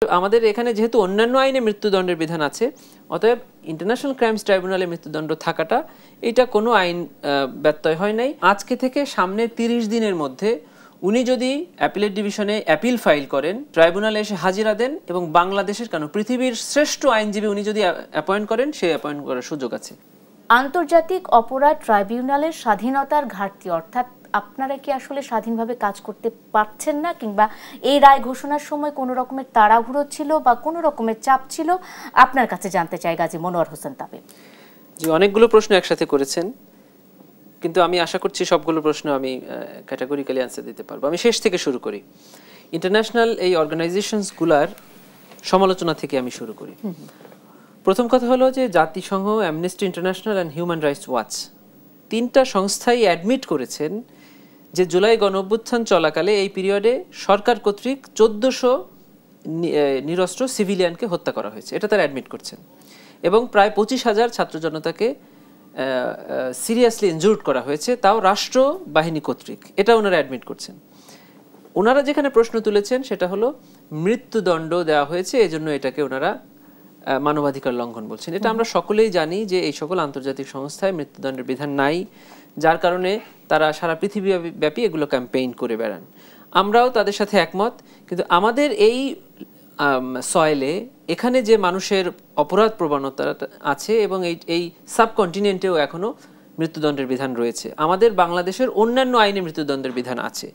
আমাদের এখানে যেহেতু অন্যান্য আইনে মৃত্যুদণ্ডের বিধান আছে, অতএব ইন্টারন্যাশনাল ক্রাইমস ট্রাইব্যুনালে মৃত্যুদণ্ড থাকাটা এটা কোনো আইন ব্যত্যয় হয় নাই। আজকে থেকে সামনে 30 দিনের মধ্যে উনি যদি অ্যাপিলেট ডিভিশনে অ্যাপিল ফাইল করেন, ট্রাইব্যুনালে এসে হাজিরা দেন এবং বাংলাদেশের কেন পৃথিবীর শ্রেষ্ঠ আইনজীবী উনি যদি অ্যাপয়েন্ট করেন, সেই অ্যাপয়েন্ট করার সুযোগ আছে। আন্তর্জাতিক অপরাধ ট্রাইব্যুনালের স্বাধীনতার ঘাটতি, অর্থাৎ আপনারা কি আসলে স্বাধীনভাবে কাজ করতে পারছেন না, কিংবা এই রায় ঘোষণার সময় কোনো রকমের তাড়াহুড়ো ছিল বা কোনো রকমের চাপ ছিল, আপনার কাছে জানতে চাই গাজী মনোয়ার হোসেন তাবিব। জি, অনেকগুলো প্রশ্ন একসাথে করেছেন, কিন্তু আমি আশা করছি সবগুলো প্রশ্ন আমি ক্যাটাগরিক্যালি অ্যান্সার দিতে পারবো। আমি শেষ থেকে শুরু করি। ইন্টারন্যাশনাল এই অর্গানাইজেশনসগুলার সমালোচনা থেকে আমি শুরু করি। প্রথম কথা হলো যে জাতিসংঘ, amnesty international and human rights watch, তিনটা সংস্থাই অ্যাডমিট করেছেন যে জুলাই গণঅভ্যুত্থান চলাকালে এই পিরিয়ডে সরকার কর্তৃক 1400 নিরস্ত্র সিভিলিয়ানকে হত্যা করা হয়েছে, এটা তারা অ্যাডমিট করছেন, এবং প্রায় 25,000 ছাত্র জনতাকে সিরিয়াসলি ইনজুর্ড করা হয়েছে, তাও রাষ্ট্র বাহিনী কর্তৃক, এটা ওনারা অ্যাডমিট করছেন। ওনারা যেখানে প্রশ্ন তুলেছেন সেটা হলো মৃত্যুদণ্ড দেওয়া হয়েছে, এজন্য এটাকে ওনারা মানবাধিকার লঙ্ঘন বলছেন। এটা আমরা সকলেই জানি যে এই সকল আন্তর্জাতিক সংস্থায় মৃত্যুদণ্ডের বিধান নাই, যার কারণে তারা সারা পৃথিবীব্যাপী এগুলো ক্যাম্পেইন করে বেড়ান। আমরাও তাদের সাথে একমত, কিন্তু আমাদের এই সয়েলে এখানে যে মানুষের অপরাধ প্রবণতা আছে এবং এই সাবকন্টিনেন্টেও এখনো মৃত্যুদণ্ডের বিধান রয়েছে। আমাদের বাংলাদেশের অন্যান্য আইনে মৃত্যুদণ্ডের বিধান আছে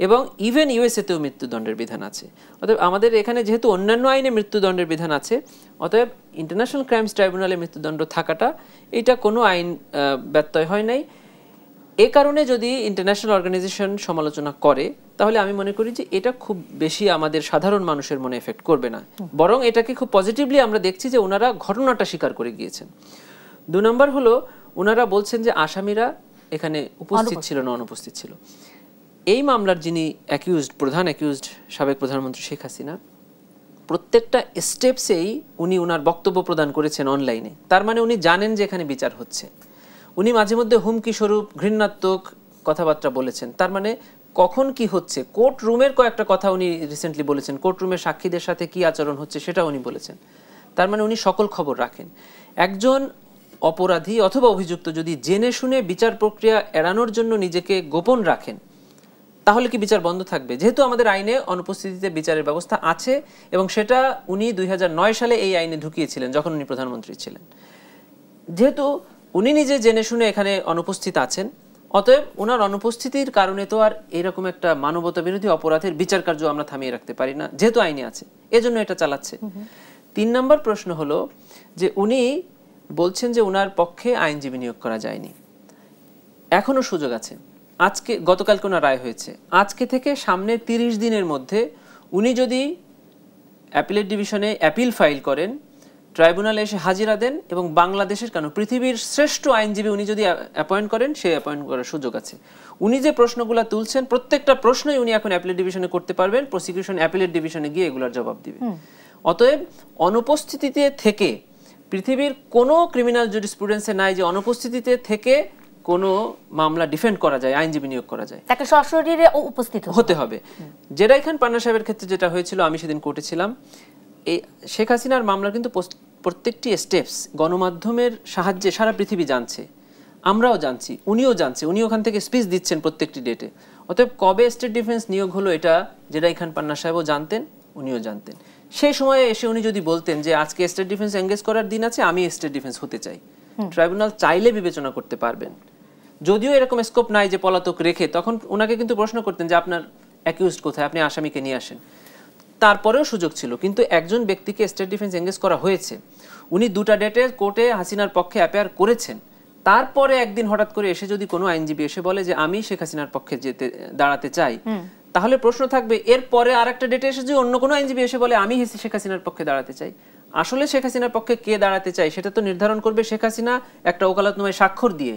এবং ইভেন ইউএসএতেও মৃত্যুদণ্ডের বিধান আছে। অতএব আমাদের এখানে যেহেতু অন্যান্য আইনে মৃত্যুদণ্ডের বিধান আছে, অতএব ইন্টারন্যাশনাল ক্রাইমস ট্রাইব্যুনালে মৃত্যুদণ্ড থাকাটা এটা কোনো আইন ব্যত্যয় হয় নাই। এ কারণে যদি ইন্টারন্যাশনাল অর্গানাইজেশন সমালোচনা করে, তাহলে আমি মনে করি যে এটা খুব বেশি আমাদের সাধারণ মানুষের মনে এফেক্ট করবে না, বরং এটাকে খুব পজিটিভলি আমরা দেখছি যে ওনারা ঘটনাটা স্বীকার করে গিয়েছেন। 2 নম্বর হলো, ওনারা বলছেন যে আসামিরা এখানে উপস্থিত ছিল না, অনুপস্থিত ছিল। এই মামলার যিনি প্রধান অ্যাকিউজড সাবেক প্রধানমন্ত্রী শেখ হাসিনা, প্রত্যেকটা স্টেপসেই উনি ওনার বক্তব্য প্রদান করেছেন অনলাইনে। তার মানে উনি জানেন যে এখানে বিচার হচ্ছে। উনি মাঝে মধ্যে হুমকি স্বরূপ ঘৃণাত্মক কথাবার্তা বলেছেন। তার মানে কখন কি হচ্ছে, কোর্ট রুমের কয়েকটা কথা উনি রিসেন্টলি বলেছেন, কোর্ট রুমের সাক্ষীদের সাথে কি আচরণ হচ্ছে সেটা উনি বলেছেন। তার মানে উনি সকল খবর রাখেন। একজন অপরাধী অথবা অভিযুক্ত যদি জেনে শুনে বিচার প্রক্রিয়া এড়ানোর জন্য নিজেকে গোপন রাখেন, তাহলে কি বিচার বন্ধ থাকবে? যেহেতু আমাদের আইনে অনুপস্থিতিতে বিচারের ব্যবস্থা আছে, এবং সেটা উনি 2009 সালে এই আইনে ঢুকিয়েছিলেন যখন উনি প্রধানমন্ত্রী ছিলেন। যেহেতু উনি নিজে জেনে শুনে এখানে অনুপস্থিত আছেন, অতএব ওনার অনুপস্থিতির কারণে তো আর এরকম একটা মানবতা বিরোধী অপরাধের বিচার কার্য আমরা থামিয়ে রাখতে পারি না, যেহেতু আইনে আছে, এজন্য এটা চালাচ্ছে। 3 নম্বর প্রশ্ন হলো যে উনি বলছেন যে ওনার পক্ষে আইনজীবী নিয়োগ করা যায়নি। এখনো সুযোগ আছে। গতকালকে ওনার রায় হয়েছে, আজকে থেকে সামনে 30 দিনের মধ্যে উনি যদি অ্যাপিলেট ডিভিশনে অ্যাপিল ফাইল করেন, ট্রাইব্যুনালে এসে হাজিরা দেন এবং বাংলাদেশের কেন পৃথিবীর শ্রেষ্ঠ আইনজীবী উনি যদি অ্যাপয়েন্ট করেন, সেই অ্যাপয়েন্ট করার সুযোগ আছে। উনি যে প্রশ্নগুলো তুলছেন, প্রত্যেকটা প্রশ্নই উনি এখন অ্যাপিলেট ডিভিশনে করতে পারবেন, প্রসিকিউশন অ্যাপিলেট ডিভিশনে গিয়ে এগুলোর জবাব দিবে। অতএব অনুপস্থিতিতে থেকে, পৃথিবীর কোনো ক্রিমিনাল জুরিসপ্রুডেন্সে নাই যে অনুপস্থিতিতে থেকে কোনো মামলা ডিফেন্ড করা যায়, আইনজীবী নিয়োগ করা যায়, তাকে সশরীরে উপস্থিত হতে হবে। জেরাই খান পান্না সাহেবের ক্ষেত্রে যেটা হয়েছিল, আমি সেদিন কোর্টে ছিলাম, এই শেখ হাসিনার মামলার কিন্তু প্রত্যেকটি স্টেপস গণমাধ্যমের সাহায্যে সারা পৃথিবী জানছে, আমরাও জানছি, উনিও জানছে, উনি ওখান থেকে স্পিচ দিচ্ছেন প্রত্যেকটি ডেটে। অতএব কবে স্টেট ডিফেন্স নিয়োগ হলো এটা জেরাই খান পান্না সাহেবও জানতেন, উনিও জানতেন। সেই সময়ে এসে উনি যদি বলতেন যে আজকে স্টেট ডিফেন্স এঙ্গেজ করার দিন আছে, আমি স্টেট ডিফেন্স হতে চাই, ট্রাইব্যুনাল চাইলে বিবেচনা করতে পারবেন। যদিও এরকম স্কোপ নাই যে পলাতক রেখে, তখন ওনাকে কিন্তু প্রশ্ন করতেন যে আপনার অ্যাকিউজড কোথায়, আপনি আসামিকে নিয়ে আসেন, তারপরেও সুযোগ ছিল। কিন্তু একজন ব্যক্তিকে স্টেট ডিফেন্স এঙ্গেজ করা হয়েছে, উনি 2টা ডেটে কোর্টে হাসিনার পক্ষে অ্যাপিয়ার করেছেন, তারপরে একদিন হঠাৎ করে এসে যদি কোনো আইনজীবী এসে বলে যে আমি শেখ হাসিনার পক্ষে দাঁড়াতে চাই, তাহলে প্রশ্ন থাকবে এরপরে আরেকটা ডেটে এসে যদি অন্য কোনো আইনজীবী এসে বলে আমি শেখ হাসিনার পক্ষে দাঁড়াতে চাই, আসলে শেখ হাসিনার পক্ষে কে দাঁড়াতে চাই সেটা তো নির্ধারণ করবে শেখ হাসিনা একটা ওকালতনামায় স্বাক্ষর দিয়ে।